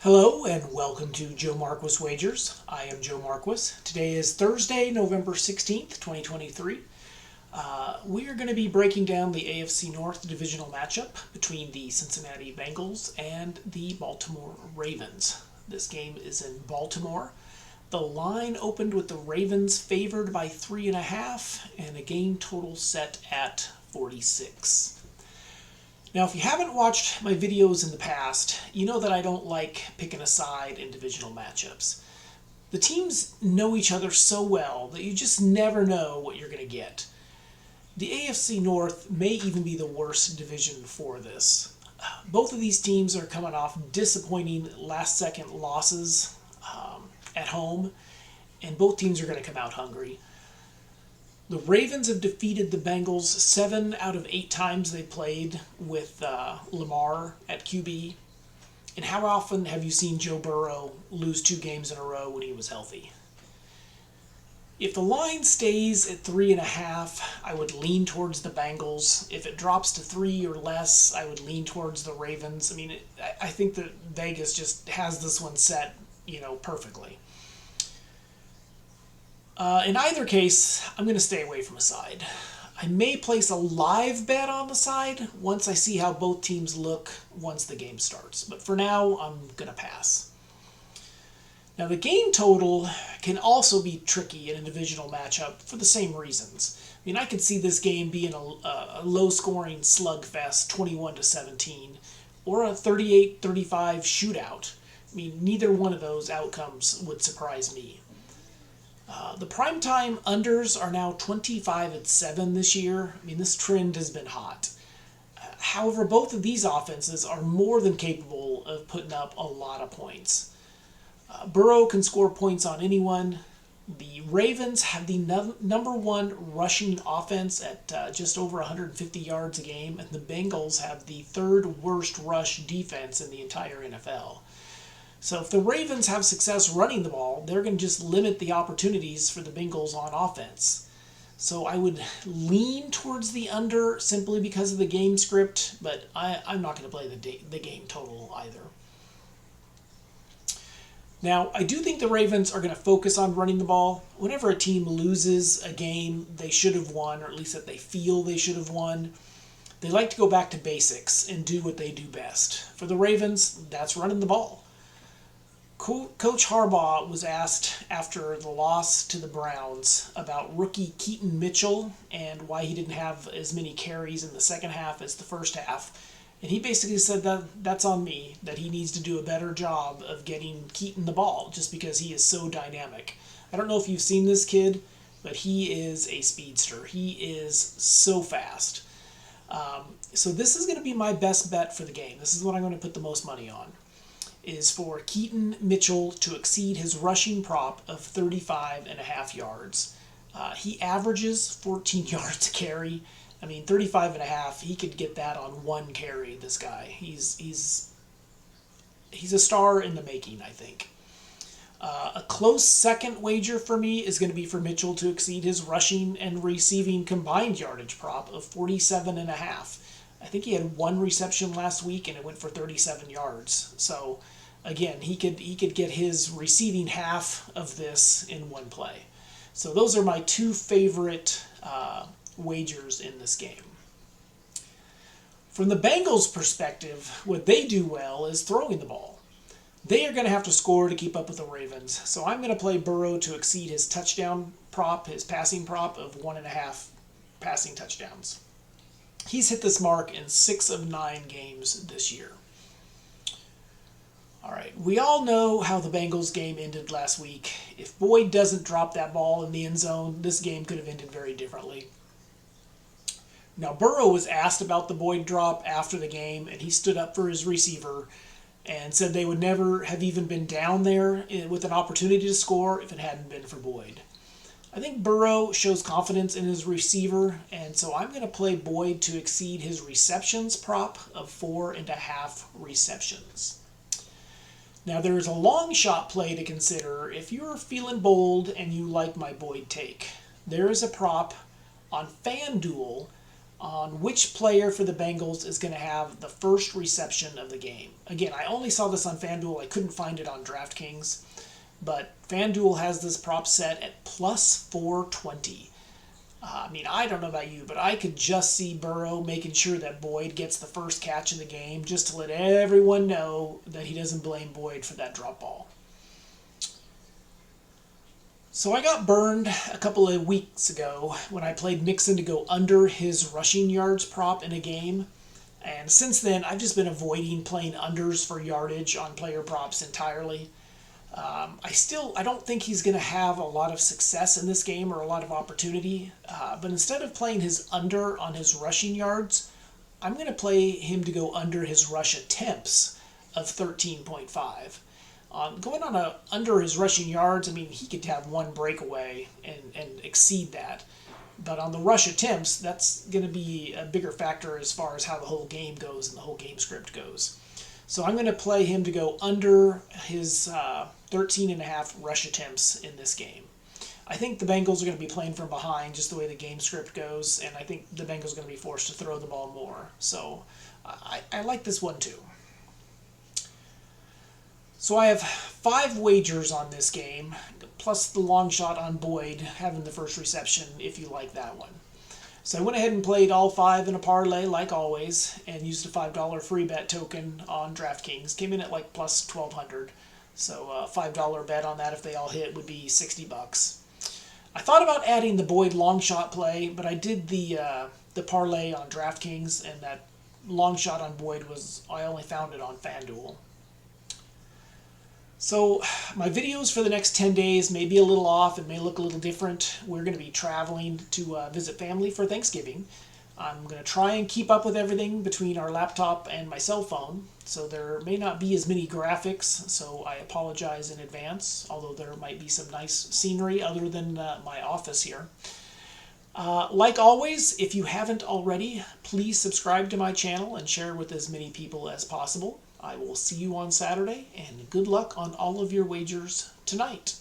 Hello and welcome to Joe Marquis Wagers. I am Joe Marquis. Today is Thursday, November 16th, 2023. We are going to be breaking down the AFC North divisional matchup between the Cincinnati Bengals and the Baltimore Ravens. This game is in Baltimore. The line opened with the Ravens favored by 3.5 and a game total set at 46. Now, if you haven't watched my videos in the past, you know that I don't like picking a side in divisional matchups. The teams know each other so well that you just never know what you're going to get. The AFC North may even be the worst division for this. Both of these teams are coming off disappointing last-second losses at home, and both teams are going to come out hungry. The Ravens have defeated the Bengals 7 out of 8 times they played with Lamar at QB. And how often have you seen Joe Burrow lose 2 games in a row when he was healthy? If the line stays at 3.5, I would lean towards the Bengals. If it drops to 3 or less, I would lean towards the Ravens. I think that Vegas just has this one set, perfectly. In either case, I'm going to stay away from a side. I may place a live bet on the side once I see how both teams look once the game starts. But for now, I'm going to pass. Now, the game total can also be tricky in a divisional matchup for the same reasons. I could see this game being a low-scoring slugfest, 21-17, or a 38-35 shootout. Neither one of those outcomes would surprise me. The primetime unders are now 25-7 this year. This trend has been hot. However, both of these offenses are more than capable of putting up a lot of points. Burrow can score points on anyone. The Ravens have the number one rushing offense at just over 150 yards a game, and the Bengals have the third worst rush defense in the entire NFL. So if the Ravens have success running the ball, they're going to just limit the opportunities for the Bengals on offense. So I would lean towards the under simply because of the game script, but I'm not going to play the game total either. Now, I do think the Ravens are going to focus on running the ball. Whenever a team loses a game they should have won, or at least that they feel they should have won, they like to go back to basics and do what they do best. For the Ravens, that's running the ball. Coach Harbaugh was asked after the loss to the Browns about rookie Keaton Mitchell and why he didn't have as many carries in the second half as the first half. And he basically said that that's on me, that he needs to do a better job of getting Keaton the ball just because he is so dynamic. I don't know if you've seen this kid, but he is a speedster. He is so fast. So this is going to be my best bet for the game. This is what I'm going to put the most money on, is for Keaton Mitchell to exceed his rushing prop of 35.5 yards. He averages 14 yards a carry. 35.5, he could get that on one carry, this guy. He's a star in the making, I think. A close second wager for me is going to be for Mitchell to exceed his rushing and receiving combined yardage prop of 47.5. I think he had one reception last week and it went for 37 yards. So again, he could get his receiving half of this in one play. So those are my two favorite wagers in this game. From the Bengals' perspective, what they do well is throwing the ball. They are going to have to score to keep up with the Ravens. So I'm going to play Burrow to exceed his touchdown prop, his passing prop of 1.5 passing touchdowns. He's hit this mark in 6 of 9 games this year. All right, we all know how the Bengals game ended last week. If Boyd doesn't drop that ball in the end zone, this game could have ended very differently. Now, Burrow was asked about the Boyd drop after the game, and he stood up for his receiver and said they would never have even been down there with an opportunity to score if it hadn't been for Boyd. I think Burrow shows confidence in his receiver, and so I'm going to play Boyd to exceed his receptions prop of 4.5 receptions. Now, there is a long shot play to consider if you're feeling bold and you like my Boyd take. There is a prop on FanDuel on which player for the Bengals is going to have the first reception of the game. Again, I only saw this on FanDuel. I couldn't find it on DraftKings. But FanDuel has this prop set at plus 420. I mean, I don't know about you, but I could just see Burrow making sure that Boyd gets the first catch in the game just to let everyone know that he doesn't blame Boyd for that drop ball. So I got burned a couple of weeks ago when I played Mixon to go under his rushing yards prop in a game. And since then, I've just been avoiding playing unders for yardage on player props entirely. I don't think he's going to have a lot of success in this game or a lot of opportunity. But instead of playing his under on his rushing yards, I'm going to play him to go under his rush attempts of 13.5. Going on under his rushing yards, I mean, he could have one breakaway and exceed that. But on the rush attempts, that's going to be a bigger factor as far as how the whole game goes and the whole game script goes. So I'm going to play him to go under his 13.5 rush attempts in this game. I think the Bengals are going to be playing from behind just the way the game script goes, and I think the Bengals are going to be forced to throw the ball more. So I like this one too. So I have 5 wagers on this game, plus the long shot on Boyd having the first reception, if you like that one. So I went ahead and played all 5 in a parlay, like always, and used a $5 free bet token on DraftKings. Came in at like plus 1,200. So a $5 bet on that, if they all hit, would be $60. I thought about adding the Boyd long shot play, but I did the parlay on DraftKings, and that long shot on Boyd I only found it on FanDuel. So my videos for the next 10 days may be a little off and may look a little different. We're going to be traveling to visit family for Thanksgiving. I'm going to try and keep up with everything between our laptop and my cell phone, so there may not be as many graphics, so I apologize in advance, although there might be some nice scenery other than my office here. Like always, if you haven't already, please subscribe to my channel and share with as many people as possible. I will see you on Saturday, and good luck on all of your wagers tonight.